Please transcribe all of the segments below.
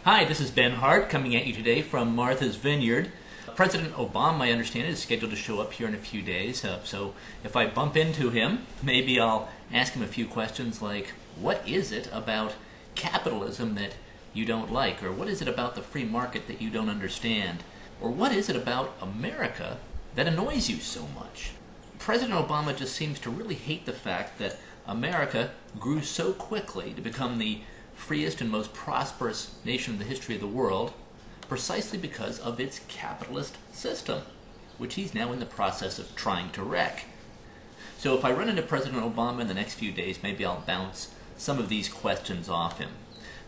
Hi, this is Ben Hart coming at you today from Martha's Vineyard. President Obama, I understand, is scheduled to show up here in a few days, so if I bump into him, maybe I'll ask him a few questions like, what is it about capitalism that you don't like? Or what is it about the free market that you don't understand? Or what is it about America that annoys you so much? President Obama just seems to really hate the fact that America grew so quickly to become the freest and most prosperous nation in the history of the world precisely because of its capitalist system, which he's now in the process of trying to wreck. So if I run into President Obama in the next few days, maybe I'll bounce some of these questions off him.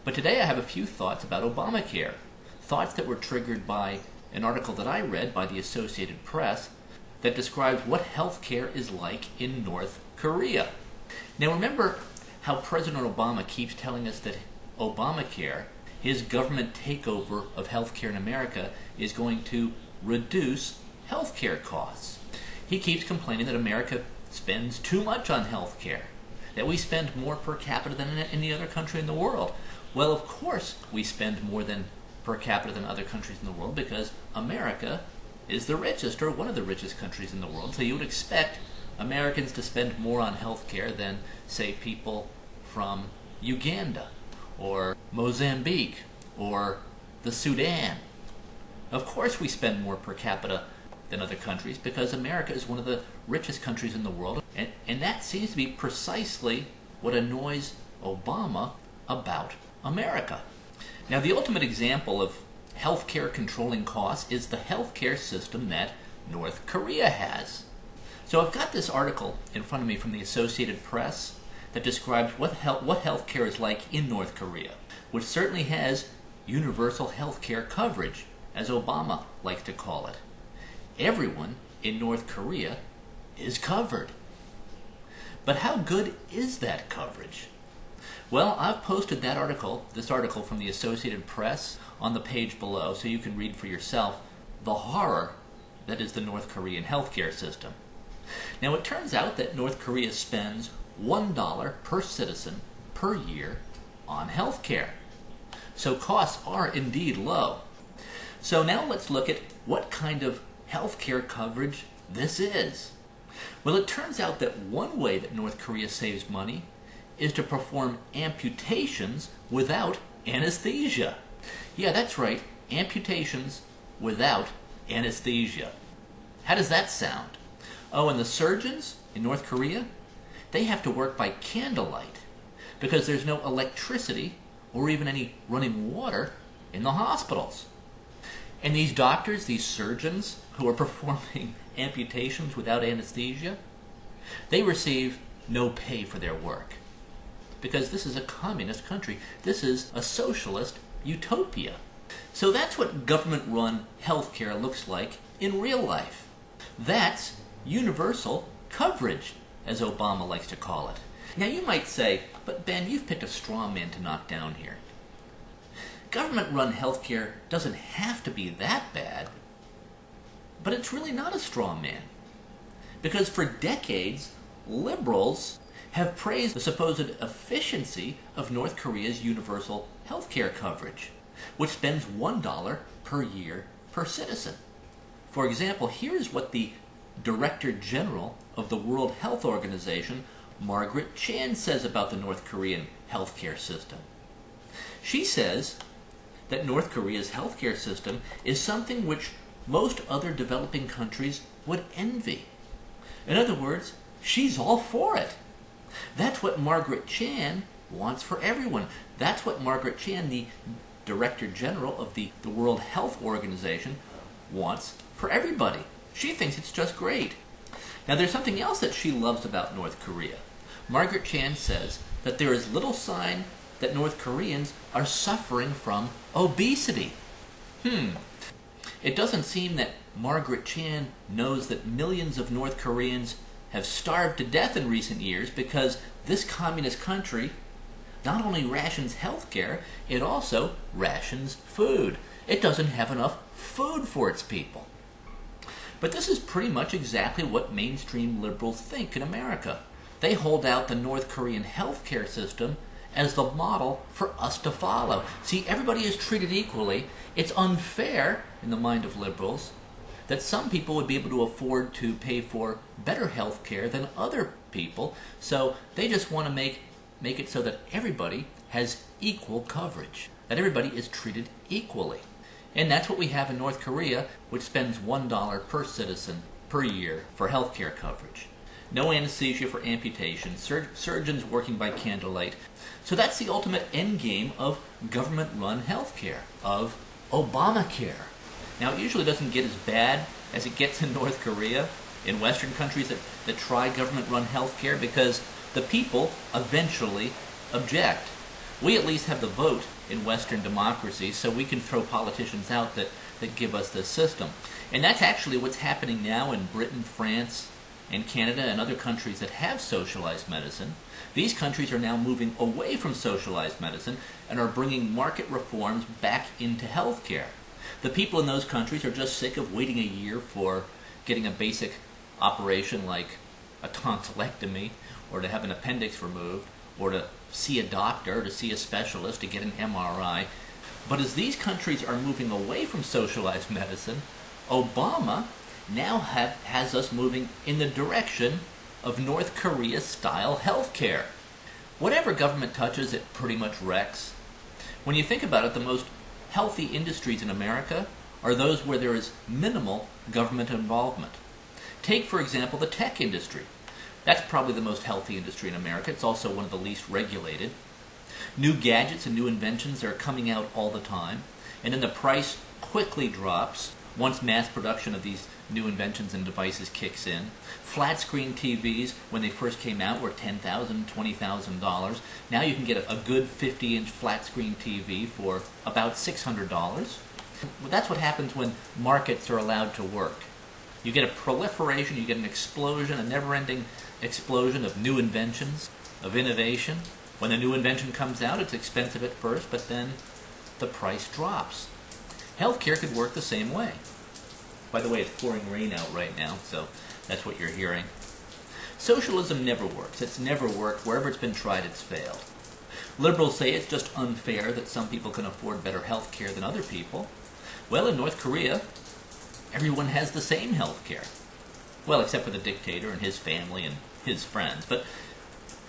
But today I have a few thoughts about ObamaCare, thoughts that were triggered by an article that I read by the Associated Press that describes what healthcare is like in North Korea. Now remember how President Obama keeps telling us that ObamaCare, his government takeover of healthcare in America, is going to reduce healthcare costs. He keeps complaining that America spends too much on healthcare, that we spend more per capita than in any other country in the world. Well, of course we spend more per capita than other countries in the world because America is the richest, or one of the richest countries in the world, so you would expect Americans to spend more on healthcare than, say, people from Uganda or Mozambique or the Sudan. Of course we spend more per capita than other countries because America is one of the richest countries in the world, and that seems to be precisely what annoys Obama about America. Now, the ultimate example of healthcare controlling costs is the healthcare system that North Korea has. So I've got this article in front of me from the Associated Press that describes what healthcare is like in North Korea, which certainly has universal healthcare coverage, as Obama likes to call it. Everyone in North Korea is covered. But how good is that coverage? Well, I've posted this article from the Associated Press on the page below so you can read for yourself the horror that is the North Korean healthcare system. Now, it turns out that North Korea spends $1 per citizen per year on healthcare. So costs are indeed low. So now let's look at what kind of healthcare coverage this is. Well, it turns out that one way that North Korea saves money is to perform amputations without anesthesia. Yeah, that's right, amputations without anesthesia. How does that sound? Oh, and the surgeons in North Korea, they have to work by candlelight because there's no electricity or even any running water in the hospitals. And these doctors, these surgeons who are performing amputations without anesthesia, they receive no pay for their work because this is a communist country. This is a socialist utopia. So that's what government-run healthcare looks like in real life. That's universal coverage, as Obama likes to call it. Now you might say, but Ben, you've picked a straw man to knock down here. Government-run healthcare doesn't have to be that bad, but it's really not a straw man. Because for decades, liberals have praised the supposed efficiency of North Korea's universal healthcare coverage, which spends $1 per year per citizen. For example, here's what the Director General of the World Health Organization, Margaret Chan, says about the North Korean healthcare system. She says that North Korea's healthcare system is something which most other developing countries would envy. In other words, she's all for it. That's what Margaret Chan wants for everyone. That's what Margaret Chan, the Director General of the World Health Organization, wants for everybody. She thinks it's just great. Now, there's something else that she loves about North Korea. Margaret Chan says that there is little sign that North Koreans are suffering from obesity. It doesn't seem that Margaret Chan knows that millions of North Koreans have starved to death in recent years because this communist country not only rations healthcare, it also rations food. It doesn't have enough food for its people. But this is pretty much exactly what mainstream liberals think in America. They hold out the North Korean healthcare system as the model for us to follow. See, everybody is treated equally. It's unfair, in the mind of liberals, that some people would be able to afford to pay for better health care than other people, so they just want to make it so that everybody has equal coverage, that everybody is treated equally. And that's what we have in North Korea, which spends $1 per citizen per year for health care coverage. No anesthesia for amputation, surgeons working by candlelight. So that's the ultimate end game of government-run health care, of ObamaCare. Now, it usually doesn't get as bad as it gets in North Korea, in Western countries that try government-run health care, because the people eventually object. We at least have the vote in Western democracies, so we can throw politicians out that give us this system. And that's actually what's happening now in Britain, France, and Canada, and other countries that have socialized medicine. These countries are now moving away from socialized medicine and are bringing market reforms back into healthcare. The people in those countries are just sick of waiting a year for getting a basic operation like a tonsillectomy, or to have an appendix removed, or to see a doctor, to see a specialist, to get an MRI. But as these countries are moving away from socialized medicine, Obama now has us moving in the direction of North Korea-style healthcare. Whatever government touches, it pretty much wrecks. When you think about it, the most healthy industries in America are those where there is minimal government involvement. Take, for example, the tech industry. That's probably the most healthy industry in America. It's also one of the least regulated. New gadgets and new inventions are coming out all the time, and then the price quickly drops once mass production of these new inventions and devices kicks in. Flat screen TVs, when they first came out, were $10,000, $20,000. Now you can get a good 50-inch flat screen TV for about $600. That's what happens when markets are allowed to work. You get a proliferation, you get an explosion, a never-ending explosion of new inventions, of innovation. When a new invention comes out, it's expensive at first, but then the price drops. Healthcare could work the same way. By the way, it's pouring rain out right now, so that's what you're hearing. Socialism never works. It's never worked. Wherever it's been tried, it's failed. Liberals say it's just unfair that some people can afford better health care than other people. Well, in North Korea, everyone has the same health care. Well, except for the dictator and his family and his friends. But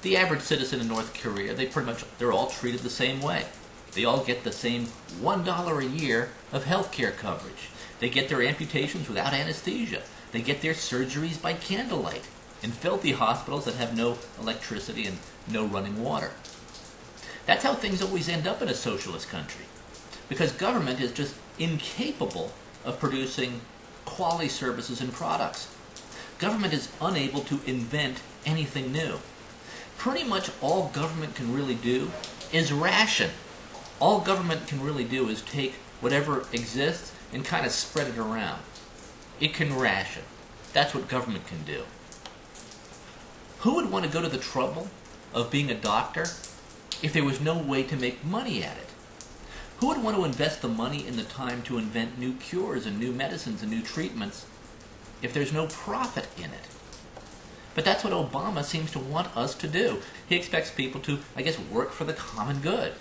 the average citizen in North Korea, they're all treated the same way. They all get the same $1 a year of health care coverage. They get their amputations without anesthesia. They get their surgeries by candlelight in filthy hospitals that have no electricity and no running water. That's how things always end up in a socialist country, because government is just incapable of producing quality services and products. Government is unable to invent anything new. Pretty much all government can really do is ration. All government can really do is take whatever exists and kind of spread it around. It can ration. That's what government can do. Who would want to go to the trouble of being a doctor if there was no way to make money at it? Who would want to invest the money and the time to invent new cures and new medicines and new treatments if there's no profit in it? But that's what Obama seems to want us to do. He expects people to, work for the common good.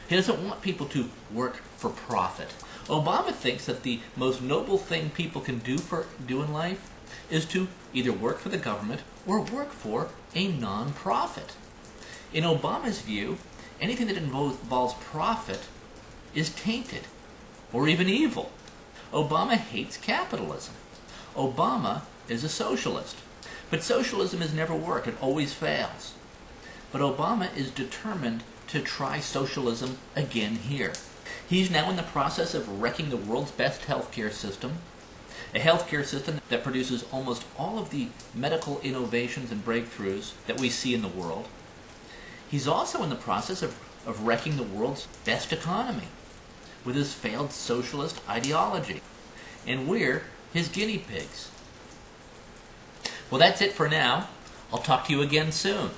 He doesn't want people to work for profit. Obama thinks that the most noble thing people can do in life is to either work for the government or work for a non-profit. In Obama's view, anything that involves profit is tainted or even evil. Obama hates capitalism. Obama is a socialist. But socialism has never worked. It always fails. But Obama is determined to try socialism again here. He's now in the process of wrecking the world's best healthcare system, a healthcare system that produces almost all of the medical innovations and breakthroughs that we see in the world. He's also in the process of wrecking the world's best economy with his failed socialist ideology. And we're his guinea pigs. Well, that's it for now. I'll talk to you again soon.